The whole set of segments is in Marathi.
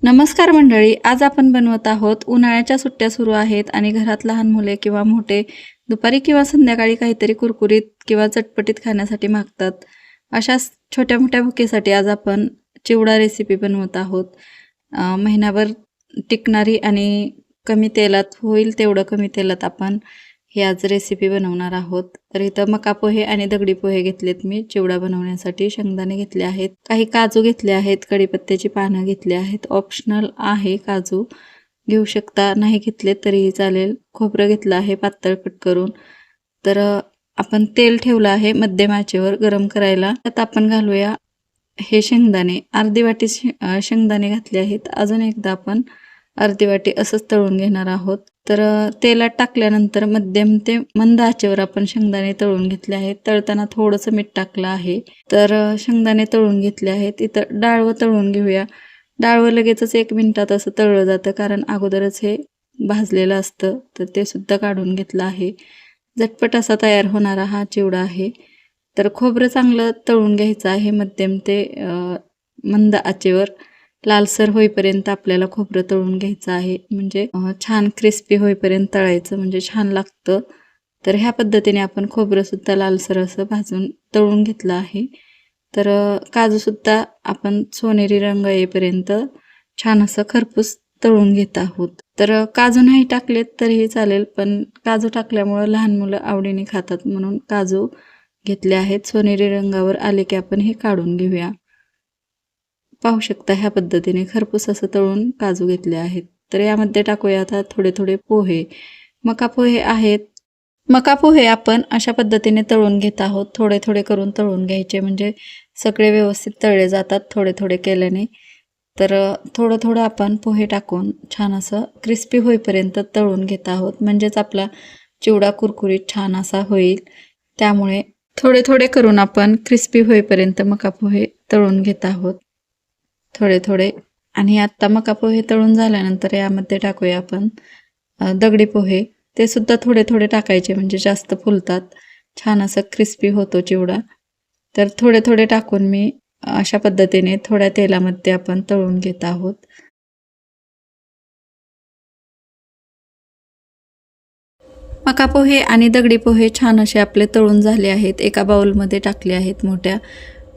नमस्कार मंडळी, आज आपण बनवत आहोत. उन्हाळ्याच्या सुट्ट्या सुरू आहेत आणि घरात लहान मुले किंवा मोठे दुपारी किंवा संध्याकाळी काहीतरी कुरकुरीत किंवा चटपटीत खाण्यासाठी मागतात. अशाच छोट्या मोठ्या भुकेसाठी आज आपण चिवडा रेसिपी बनवत आहोत. महिनाभर टिकणारी आणि कमी तेलात होईल तेवढं कमी तेलात आपण ही आज रेसिपी बनवणार आहोत. तर इथं मका पोहे आणि दगडी पोहे घेतलेत मी चिवडा बनवण्यासाठी. शेंगदाणे घेतले आहेत, काही काजू घेतले आहेत, कढीपत्त्याची पानं घेतली आहेत. ऑप्शनल आहे, काजू घेऊ शकता, नाही घेतले तरीही चालेल. खोबरं घेतलं आहे पातळ कट करून. तर आपण तेल ठेवलं आहे मध्यम आचेवर गरम करायला. त्यात आपण घालूया हे शेंगदाणे. अर्धी वाटी शेंगदाणे घातले आहेत. अजून एकदा आपण अर्धी वाटी असंच तळून घेणार आहोत. तर तेलात टाकल्यानंतर मध्यम ते मंद आचेवर आपण शेंगदाणे तळून घेतले आहेत. तळताना थोडंसं मीठ टाकलं आहे. तर शेंगदाणे तळून घेतले आहेत. इथं डाळवं तळून घेऊया. डाळवं लगेचच 1 मिनिटात असं तळलं जातं, कारण अगोदरच हे भाजलेलं असतं. तर ते सुद्धा काढून घेतलं आहे. झटपट असा तयार होणारा हा चिवडा आहे. तर खोबरं चांगलं तळून घ्यायचं आहे मध्यम ते मंद आचेवर. लालसर होईपर्यंत आपल्याला खोबरं तळून घ्यायचं आहे. म्हणजे छान क्रिस्पी होईपर्यंत तळायचं, म्हणजे छान लागतं. तर ह्या पद्धतीने आपण खोबरंसुद्धा लालसर असं भाजून तळून घेतलं आहे. तर काजूसुद्धा आपण सोनेरी रंग येईपर्यंत छान असं खरपूस तळून घेत आहोत. तर काजू नाही टाकलेत तरीही चालेल, पण काजू टाकल्यामुळं लहान मुलं आवडीने खातात म्हणून काजू घेतले आहेत. सोनेरी रंगावर आले की आपण हे काढून घेऊया. पाहू शकता ह्या पद्धतीने खरपूस असं तळून काजू घेतले आहेत. तर यामध्ये टाकूया आता थोडे थोडे पोहे. मका पोहे आहेत. मका पोहे आपण अशा पद्धतीने तळून घेत आहोत. थोडे थोडे करून तळून घ्यायचे, म्हणजे सगळे व्यवस्थित तळले जातात थोडे थोडे केल्याने. तर थोडं थोडं आपण पोहे टाकून छान असं क्रिस्पी होईपर्यंत तळून घेत आहोत, म्हणजेच आपला चिवडा कुरकुरीत छान असा होईल. त्यामुळे थोडे थोडे करून आपण क्रिस्पी होईपर्यंत मका पोहे तळून घेत आहोत थोडे थोडे. आणि आत्ता मका पोहे तळून झाल्यानंतर यामध्ये टाकूया आपण दगडी पोहे. ते सुद्धा थोडे थोडे टाकायचे, म्हणजे जास्त फुलतात, छान असं क्रिस्पी होतो चिवडा. तर थोडे थोडे टाकून मी अशा पद्धतीने थोड्या तेलामध्ये आपण तळून घेत आहोत. मका पोहे आणि दगडी पोहे छान असे आपले तळून झाले आहेत. एका बाउलमध्ये टाकले आहेत मोठ्या.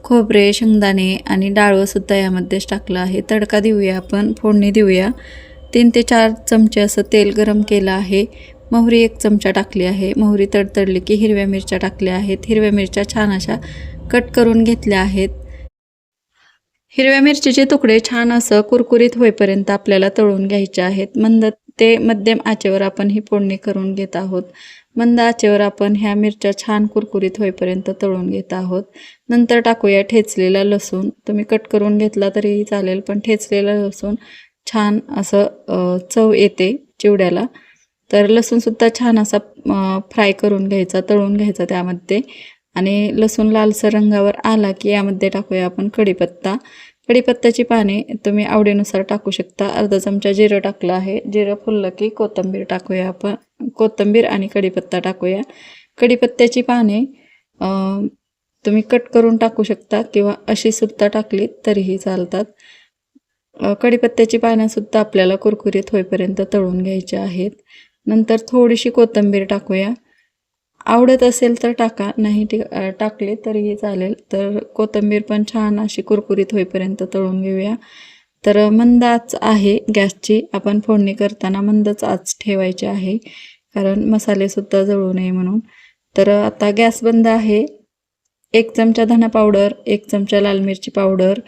खोबरे, शेंगदाणे आणि डाळवंसुद्धा यामध्येच टाकलं आहे. तडका देऊया आपण, फोडणी देऊया. 3 ते 4 चमचे असं तेल गरम केलं आहे. मोहरी 1 चमचा टाकली आहे. मोहरी तडतडली की हिरव्या मिरच्या टाकल्या आहेत. हिरव्या मिरच्या छान अशा कट करून घेतल्या आहेत. हिरव्या मिरचीचे तुकडे छान असं कुरकुरीत होईपर्यंत आपल्याला तळून घ्यायचे आहेत. मंद ते मध्यम आचेवर आपण ही फोडणी करून घेत आहोत. मंद आचेवर आपण ह्या मिरच्या छान कुरकुरीत होईपर्यंत तळून घेत आहोत. नंतर टाकूया ठेचलेला लसूण. तुम्ही कट करून घेतला तरीही चालेल, पण ठेचलेला लसूण छान असं चव येते चिवड्याला. तर लसूणसुद्धा छान असा फ्राय करून घ्यायचा, तळून घ्यायचा त्यामध्ये. आणि लसूण लालसर रंगावर आला की यामध्ये टाकूया आपण कढीपत्ता. कढीपत्त्याची पाने तुम्ही आवडीनुसार टाकू शकता. अर्धा चमचा जिरं टाकलं आहे. जिरं फुललं की कोथिंबीर टाकूया आपण. कोथिंबीर आणि कढीपत्ता टाकूया. कढीपत्त्याची पाने तुम्ही कट करून टाकू शकता किंवा अशी सुद्धा टाकली तरीही चालतात. कढीपत्त्याची पानंसुद्धा आपल्याला कुरकुरीत होईपर्यंत तळून घ्यायची आहेत. नंतर थोडीशी कोथिंबीर टाकूया. आवडत असेल तर टाका, नाही टाकले तरीही चालेल. तर कोथिंबीर पण छान अशी कुरकुरीत होईपर्यंत तळून घेऊया. तर मंद आच आहे गॅसची. आपण फोडणी करताना मंदच आच ठेवायची आहे, कारण मसालेसुद्धा जळू नये म्हणून. तर आता गॅस बंद आहे. 1 चमचा धना पावडर, 1 चमचा लाल मिरची पावडर,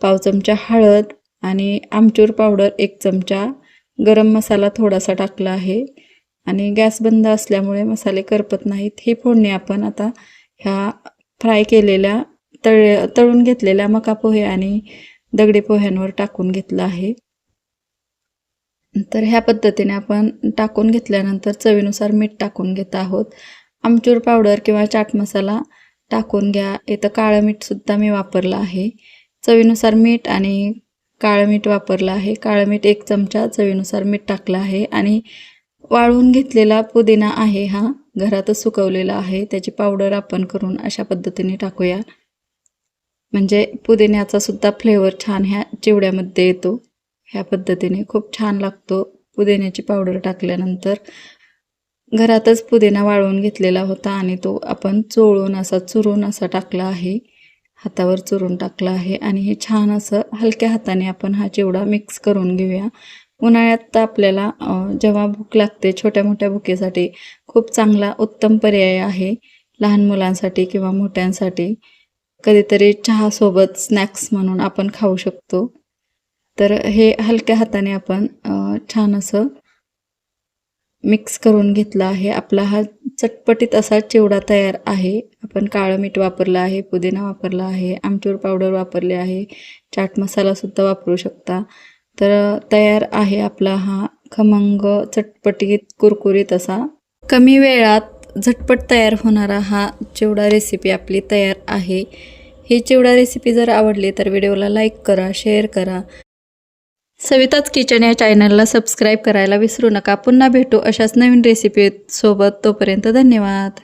पाव चमचा हळद आणि आमचूर पावडर 1 चमचा, गरम मसाला थोडासा टाकला आहे. आणि गॅस बंद असल्यामुळे मसाले करपत नाहीत. ही फोडणी आपण आता ह्या फ्राय केलेल्या तळून घेतलेल्या मका पोहे आणि दगडी पोह्यांवर टाकून घेतलं आहे. तर ह्या पद्धतीने आपण टाकून घेतल्यानंतर चवीनुसार मीठ टाकून घेत आहोत. आमचूर पावडर किंवा चाट मसाला टाकून घ्या. इथं काळं मीठसुद्धा मी वापरलं आहे. चवीनुसार मीठ आणि काळं मीठ वापरलं आहे. काळं मीठ 1 चमचा, चवीनुसार मीठ टाकलं आहे. आणि वाळवून घेतलेला पुदिना आहे, हा घरातच सुकवलेला आहे. त्याची पावडर आपण करून अशा पद्धतीने टाकूया, म्हणजे पुदिन्याचा सुद्धा फ्लेवर छान ह्या चिवड्यामध्ये येतो. ह्या पद्धतीने खूप छान लागतो पुदिन्याची पावडर टाकल्यानंतर. घरातच पुदिना वाळवून घेतलेला होता आणि तो आपण चुरून असा टाकला आहे. हातावर चुरून टाकला आहे आणि हे छान असं हलक्या हाताने आपण हा चिवडा मिक्स करून घेऊया. उन्हाळ्यात तर आपल्याला जेव्हा भूक लागते छोट्या मोठ्या भुकेसाठी खूप चांगला उत्तम पर्याय आहे. लहान मुलांसाठी किंवा मोठ्यांसाठी कधीतरी चहासोबत स्नॅक्स म्हणून आपण खाऊ शकतो. तर हे हलक्या हाताने आपण छान असं मिक्स करून घेतला आहे. आपला हा चटपटीत असा चिवडा तयार आहे. आपण काळं मीठ वापरलं आहे, पुदिना वापरला आहे, आमचूर पावडर वापरले आहे, चाट मसालासुद्धा वापरू शकता. तर तयार आहे आपला हा खमंग चटपटीत कुरकुरीत असा कमी वेळात झटपट तयार होणारा हा चिवडा रेसिपी आपली तयार आहे. ही चिवडा रेसिपी जर आवडली तर व्हिडिओला लाईक करा, शेअर करा. सविताच किचन या चॅनलला सबस्क्राईब करायला विसरू नका. पुन्हा भेटू अशाच नवीन रेसिपी सोबत. तोपर्यंत धन्यवाद.